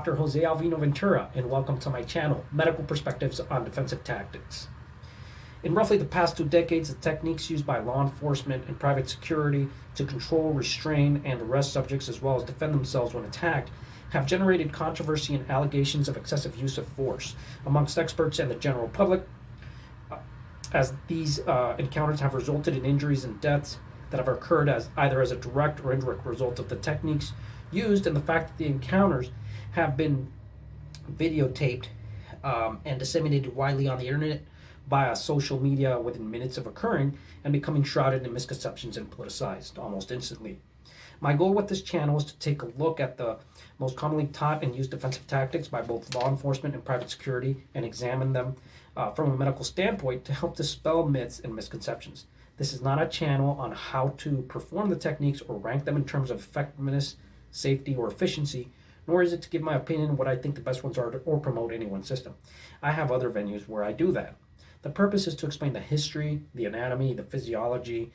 Dr. Jose Alvino Ventura, and welcome to my channel, Medical Perspectives on Defensive Tactics. In roughly the past 2 decades, the techniques used by law enforcement and private security to control, restrain, and arrest subjects as well as defend themselves when attacked have generated controversy and allegations of excessive use of force amongst experts and the general public, as these encounters have resulted in injuries and deaths that have occurred either as a direct or indirect result of the techniques used, and the fact that the encounters have been videotaped and disseminated widely on the internet via social media within minutes of occurring and becoming shrouded in misconceptions and politicized almost instantly. My goal with this channel is to take a look at the most commonly taught and used defensive tactics by both law enforcement and private security and examine them from a medical standpoint to help dispel myths and misconceptions. This is not a channel on how to perform the techniques or rank them in terms of effectiveness, safety, or efficiency, nor is it to give my opinion on what I think the best ones are or promote any one system. I have other venues where I do that. The purpose is to explain the history, the anatomy, the physiology,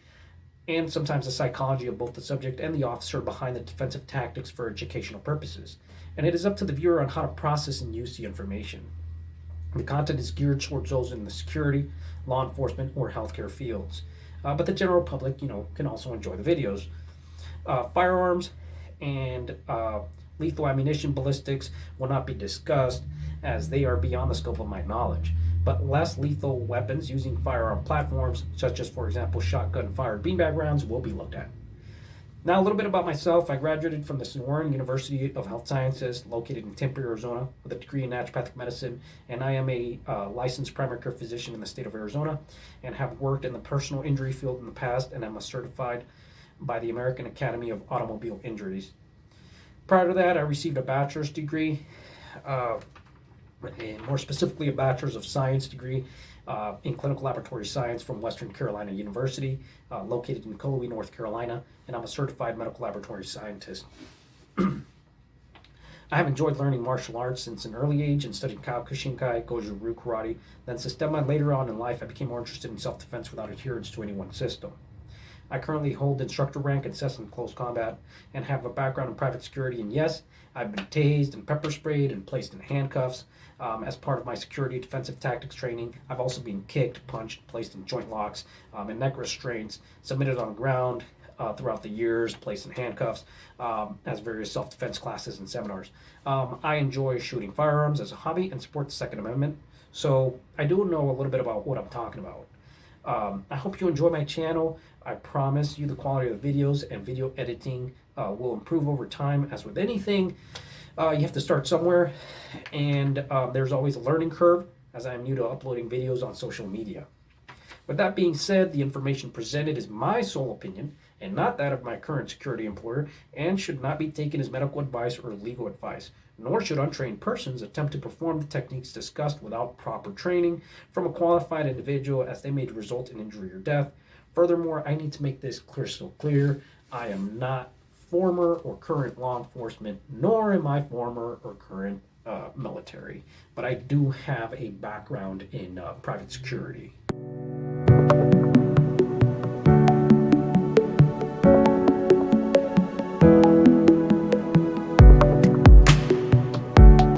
and sometimes the psychology of both the subject and the officer behind the defensive tactics for educational purposes. And it is up to the viewer on how to process and use the information. The content is geared towards those in the security, law enforcement, or healthcare fields. But the general public, can also enjoy the videos. Firearms and lethal ammunition ballistics will not be discussed as they are beyond the scope of my knowledge. But less lethal weapons using firearm platforms, such as, for example, shotgun-fired beanbag rounds, will be looked at. Now, a little bit about myself. I graduated from the Sonoran University of Health Sciences, located in Tempe, Arizona, with a degree in naturopathic medicine, and I am a licensed primary care physician in the state of Arizona, and have worked in the personal injury field in the past, and I'm certified by the American Academy of Automobile Injuries. Prior to that, I received a bachelor's degree, and more specifically a bachelor's of science degree in clinical laboratory science from Western Carolina University, located in Colby, North Carolina, and I'm a certified medical laboratory scientist. I have enjoyed learning martial arts since an early age and studied Kyokushinkai, Goju-Ryu karate. Then systema later on in life, I became more interested in self-defense without adherence to any one system. I currently hold instructor rank in CES and close combat and have a background in private security, and yes, I've been tased and pepper sprayed and placed in handcuffs as part of my security defensive tactics training. I've also been kicked, punched, placed in joint locks and neck restraints, submitted on the ground throughout the years, placed in handcuffs as various self-defense classes and seminars. I enjoy shooting firearms as a hobby and support the Second Amendment, so I do know a little bit about what I'm talking about. I hope you enjoy my channel. I promise you the quality of the videos and video editing will improve over time. As with anything, you have to start somewhere, and there's always a learning curve as I'm new to uploading videos on social media. With that being said, the information presented is my sole opinion and not that of my current security employer, and should not be taken as medical advice or legal advice, nor should untrained persons attempt to perform the techniques discussed without proper training from a qualified individual, as they may result in injury or death. Furthermore, I need to make this crystal clear. I am not former or current law enforcement, nor am I former or current military, but I do have a background in private security.